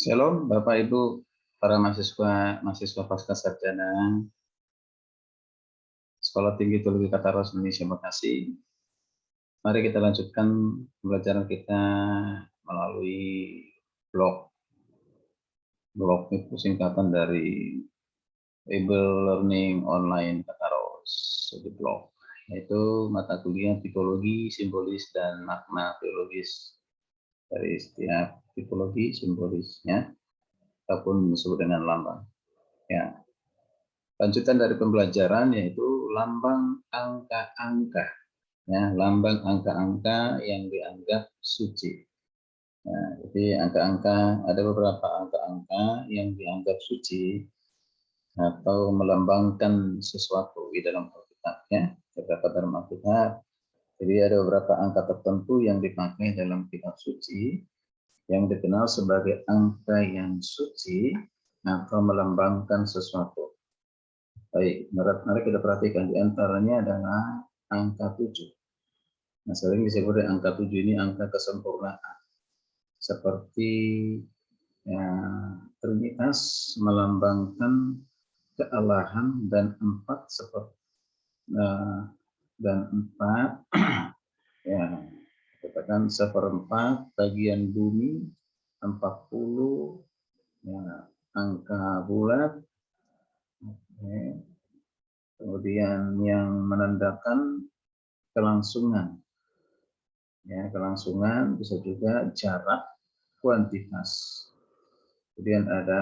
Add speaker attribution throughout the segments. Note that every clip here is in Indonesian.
Speaker 1: Shalom, Bapak Ibu, para mahasiswa pasca sarjana Sekolah Tinggi Teologi Kataros Indonesia Bekasi. Mari kita lanjutkan pembelajaran kita melalui blog itu singkatan dari Bible Learning Online Kataros di blog, yaitu mata kuliah tipologi, simbolis, dan makna teologis dari setiap tipologi simbolisnya ataupun disebut dengan lambang. Ya, lanjutan dari pembelajaran yaitu lambang angka-angka, ya, lambang angka-angka yang dianggap suci. Nah, jadi angka-angka, ada beberapa angka-angka yang dianggap suci atau melambangkan sesuatu di dalam Alkitab, ya, terdapat dalam Alkitab. Jadi ada beberapa angka tertentu yang dipakai dalam kitab suci yang dikenal sebagai angka yang suci atau melambangkan sesuatu. Baik, mari kita perhatikan, di antaranya adalah angka 7. Nah, sering disebut angka 7 ini angka kesempurnaan. Seperti ya, Trinitas melambangkan kealahan, dan 4 seperti dan 4 ya, katakan 1/4 bagian bumi, 40 ya, angka bulat. Oke. Kemudian yang menandakan kelangsungan, ya, kelangsungan bisa juga jarak, kuantitas. Kemudian ada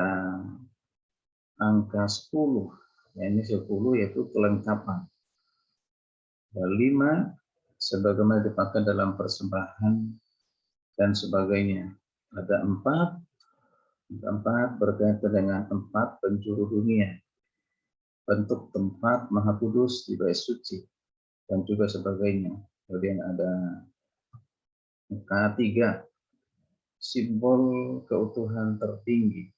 Speaker 1: angka 10, ya, ini 10 yaitu kelengkapan. Dan 5 sebagaimana dipakai dalam persembahan dan sebagainya. Ada 4 berkaitan dengan 4 penjuru dunia, bentuk tempat Maha Kudus di Bait Suci, dan juga sebagainya. Kemudian ada angka 3, simbol keutuhan tertinggi.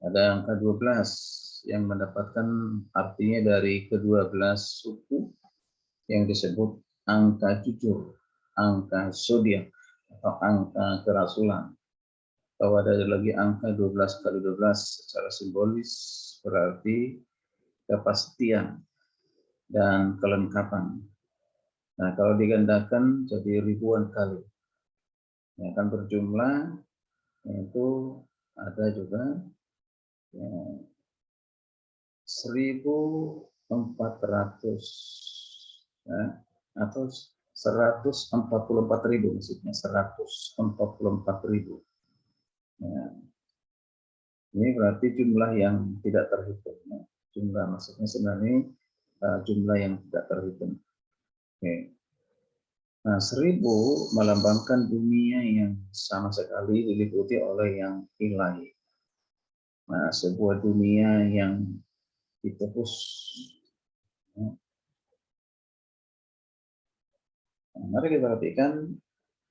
Speaker 1: Ada angka 12 yang mendapatkan artinya dari ke-12 suku yang disebut angka jujur, angka zodiak atau angka kerasulan. Atau ada lagi angka 12 kali 12 secara simbolis berarti kepastian dan kelengkapan. Nah, kalau digandakan jadi ribuan kali, yang akan berjumlah, yaitu ada juga ya, 1.400 ya, atau 144.000, maksudnya 144.000. Ya. Ini berarti jumlah yang tidak terhitung. Ya. Jumlah maksudnya sebenarnya jumlah yang tidak terhitung. Oke. Nah, 1.000 melambangkan dunia yang sama sekali diliputi oleh yang ilahi. Nah, sebuah dunia yang ditebus. Nah, mari kita perhatikan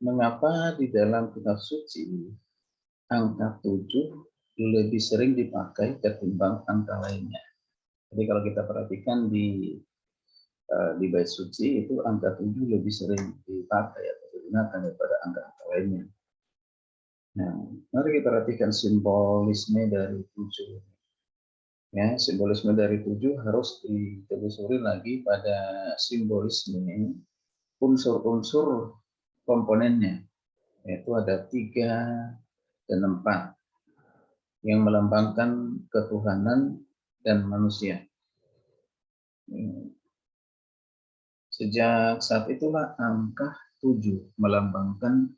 Speaker 1: mengapa di dalam kitab suci angka 7 lebih sering dipakai ketimbang angka lainnya. Jadi kalau kita perhatikan di bait suci itu angka 7 lebih sering dipakai atau digunakan daripada angka-angka lainnya. Nah, mari kita perhatikan simbolisme dari 7. Ya, simbolisme dari 7 harus ditelusuri lagi pada simbolisme unsur-unsur komponennya, yaitu ada 3 dan 4 yang melambangkan ketuhanan dan manusia. Sejak saat itulah angka 7 melambangkan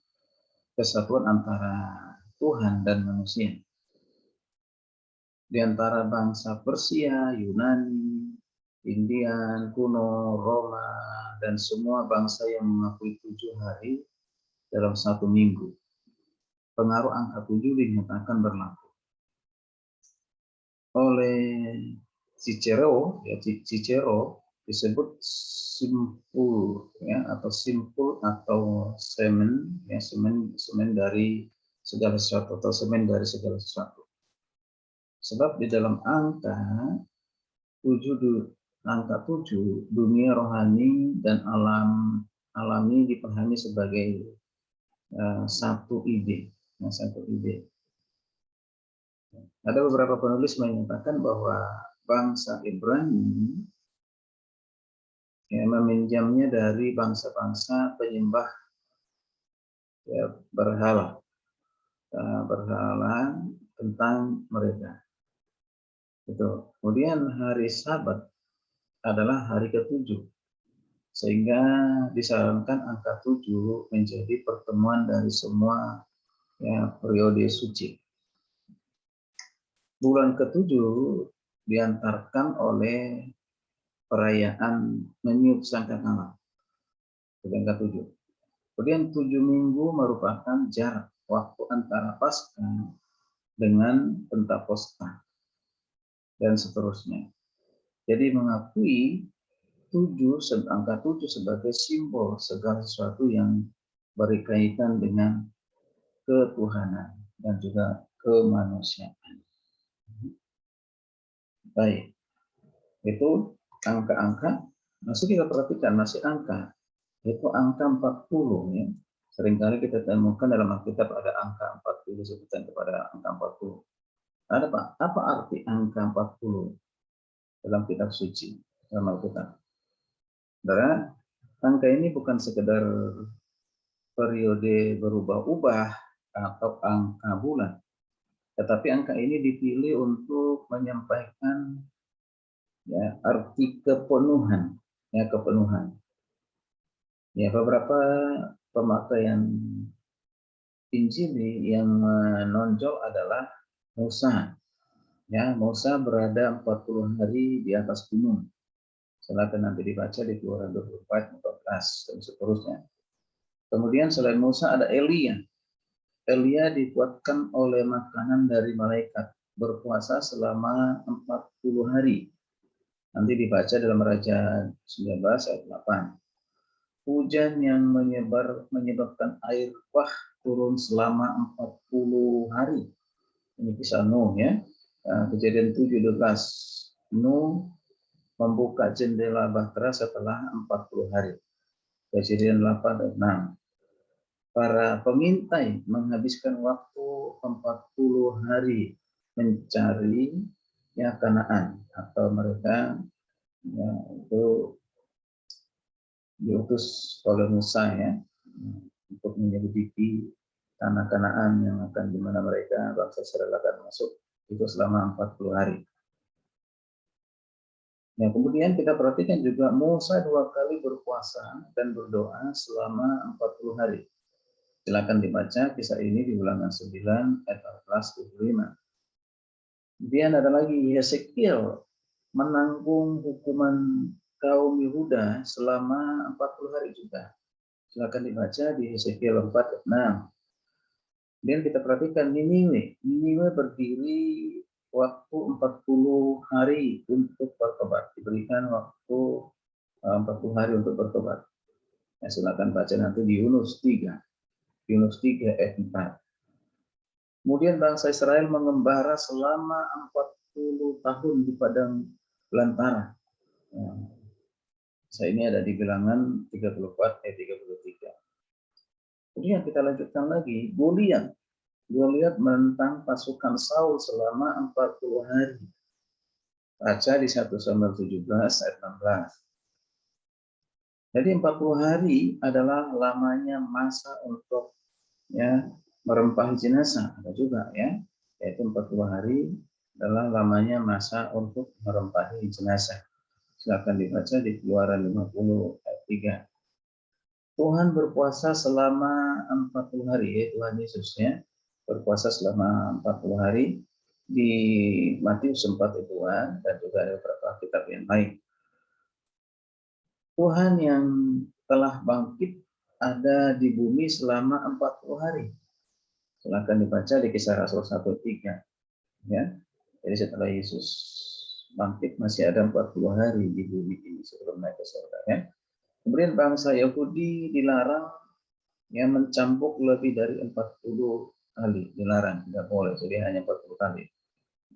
Speaker 1: kesatuan antara Tuhan dan manusia. Di antara bangsa Persia, Yunani, India kuno, Roma, dan semua bangsa yang mengakui 7 hari dalam 1 minggu. Pengaruh angka 7 dinyatakan berlaku. Oleh Cicero, ya, Cicero disebut simpul, ya, atau simpul atau semen, ya, semen dari segala sesuatu atau semen dari segala sesuatu. Sebab di dalam angka 7, dunia rohani dan alami dipahami sebagai satu ide, satu ide. Ada beberapa penulis menyatakan bahwa bangsa Ibrani ya, meminjamnya dari bangsa-bangsa penyembah ya, berhala, berhala tentang mereka. Itu. Kemudian hari Sabat adalah hari ketujuh, sehingga disarankan angka 7 menjadi pertemuan dari semua ya, periode suci. Bulan ketujuh diantarkan oleh perayaan meniup sangkakala, bulan ketujuh. Kemudian 7 minggu merupakan jarak waktu antara Paskah dengan Pentakosta dan seterusnya. Jadi mengakui angka 7 sebagai simbol segala sesuatu yang berkaitan dengan ketuhanan dan juga kemanusiaan. Baik, itu angka-angka. Masih kita perhatikan, masih angka. Itu angka 40 ya. Seringkali kita temukan dalam Alkitab ada angka 40, sebutan kepada angka 40. Ada Pak, apa arti angka 40 dalam kitab suci, dalam Alkitab? Saudara, angka ini bukan sekedar periode berubah-ubah atau angka bulan, tetapi angka ini dipilih untuk menyampaikan ya arti kepenuhan, ya kepenuhan. Ya beberapa pemakaian Injil yang menonjol adalah Musa. Ya, Musa berada 40 hari di atas gunung. Silakan nanti dibaca di Keluaran 24, 14 dan seterusnya. Kemudian selain Musa ada Elia. Elia dikuatkan oleh makanan dari malaikat, berpuasa selama 40 hari. Nanti dibaca dalam Raja 19 ayat 8. Hujan yang menyebabkan air bah turun selama 40 hari. Ini kisah Nuh ya. Kejadian 7:12. Nuh membuka jendela bahtera setelah 40 hari. Kejadian 8 dan 6. Para pemintai menghabiskan waktu 40 hari mencari ya Kanaan, atau mereka ya, itu diutus oleh Musa ya untuk menyelidiki tanah Kanaan yang akan dimana mereka bangsa Israel akan masuk itu selama 40 hari. Nah, kemudian kita perhatikan juga Musa 2 kali berpuasa dan berdoa selama 40 hari. Silakan dibaca kisah ini di Ulangan 9 ayat 14-25. Kemudian ada lagi Yeskiel menanggung hukuman kaum Yehuda selama 40 hari juga. Silakan dibaca di Yeskiel 4 ayat 6. Kemudian kita perhatikan Niniwe. Niniwe berdiri waktu 40 hari untuk bertobat. Diberikan waktu 40 hari untuk bertobat. Ya, silakan baca nanti di Yunus 3. Yunus 3 ayat 4. Kemudian bangsa Israel mengembara selama 40 tahun di padang belantara. Ya, ini ada di Bilangan 34 ayat 33. Kemudian kita lanjutkan lagi, Goliat menentang pasukan Saul selama 40 hari. Baca di 1 Samuel 17 ayat 16. Jadi 40 hari adalah lamanya masa untuk ya merempahi jenazah. Ada juga ya, yaitu 40 hari adalah lamanya masa untuk merempahi jenazah. Silakan dibaca di Keluaran 50 ayat 3. Tuhan berpuasa selama 40 hari, ya Tuhan Yesus ya. Berpuasa selama 40 hari di Matius 4 itu dan juga ada beberapa kitab yang lain. Tuhan yang telah bangkit ada di bumi selama 40 hari. Silakan dibaca di Kisah Rasul 1:3 ya. Jadi setelah Yesus bangkit masih ada 40 hari di bumi ini sebelum naik ke surga ya. Kemudian bangsa Yahudi dilarang ya mencambuk lebih dari 40 kali, dilarang, tidak boleh, jadi hanya 40 kali.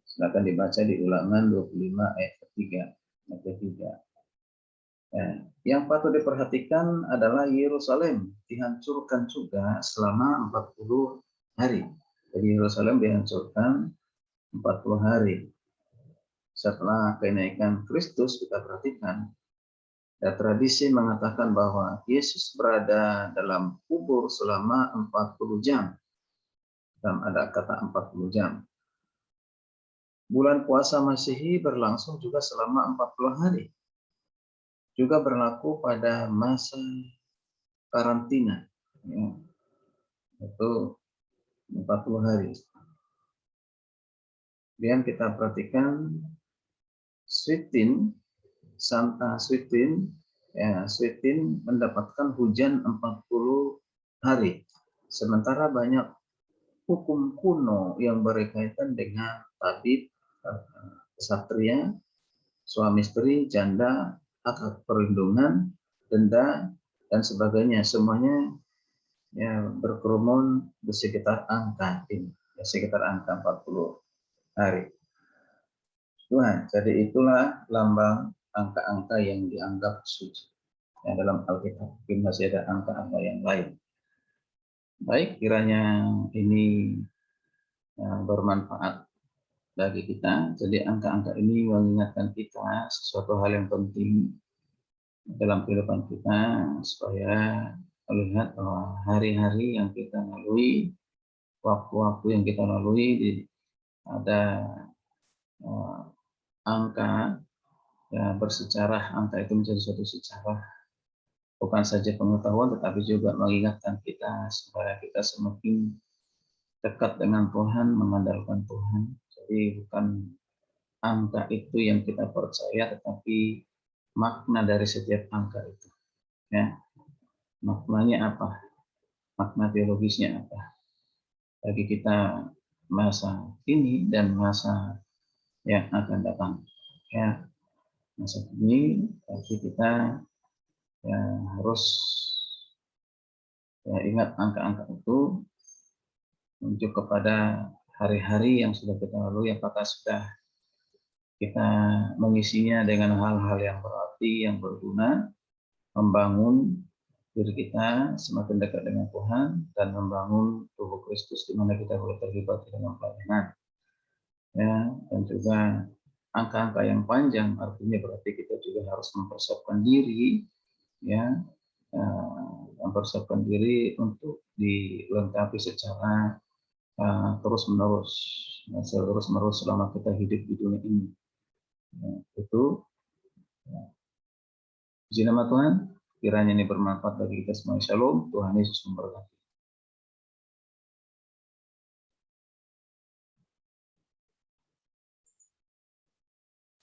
Speaker 1: Silakan dibaca di Ulangan 25 ayat ketiga. Ya, yang patut diperhatikan adalah Yerusalem dihancurkan juga selama 40 hari. Jadi Yerusalem dihancurkan 40 hari. Setelah kenaikan Kristus, kita perhatikan, ya, tradisi mengatakan bahwa Yesus berada dalam kubur selama 40 jam. Dan ada kata 40 jam. Bulan puasa Masehi berlangsung juga selama 40 hari. Juga berlaku pada masa karantina. Ya, itu 40 hari. Kemudian kita perhatikan Switin, Santa Switin, ya, Switin mendapatkan hujan 40 hari. Sementara banyak hukum kuno yang berkaitan dengan tabib, kesatria, suami istri, janda, hak perlindungan, denda, dan sebagainya. Semuanya ya berkerumun di sekitar angka ini, ya, sekitar angka 40 hari. Tuhan, jadi itulah lambang angka-angka yang dianggap suci. Ya, dalam Alkitab mungkin masih ada angka-angka yang lain. Baik, kiranya ini bermanfaat bagi kita. Jadi angka-angka ini mengingatkan kita sesuatu hal yang penting dalam kehidupan kita, supaya melihat bahwa hari-hari yang kita lalui, waktu-waktu yang kita lalui, ada angka ya bersejarah. Angka itu menjadi suatu sejarah, bukan saja pengetahuan tetapi juga mengingatkan kita supaya kita semakin dekat dengan Tuhan, mengandalkan Tuhan. Jadi bukan angka itu yang kita percaya, tetapi makna dari setiap angka itu. Ya, maknanya apa? Makna teologisnya apa? Bagi kita masa ini dan masa yang akan datang. Ya, masa ini bagi kita ya harus ya, ingat angka-angka itu menuju kepada hari-hari yang sudah kita lalui, apakah sudah kita mengisinya dengan hal-hal yang berarti, yang berguna, membangun diri kita semakin dekat dengan Tuhan, dan membangun tubuh Kristus di mana kita boleh terlibat dalam pelayanan. Ya, dan juga angka-angka yang panjang artinya berarti kita juga harus mempersiapkan diri, ya, mempersiapkan diri untuk dilengkapi secara terus-menerus selama kita hidup di dunia ini. Ya, itu puji nama Tuhan, kiranya ini bermanfaat bagi kita semua. Shalom, Tuhan Yesus memberkati.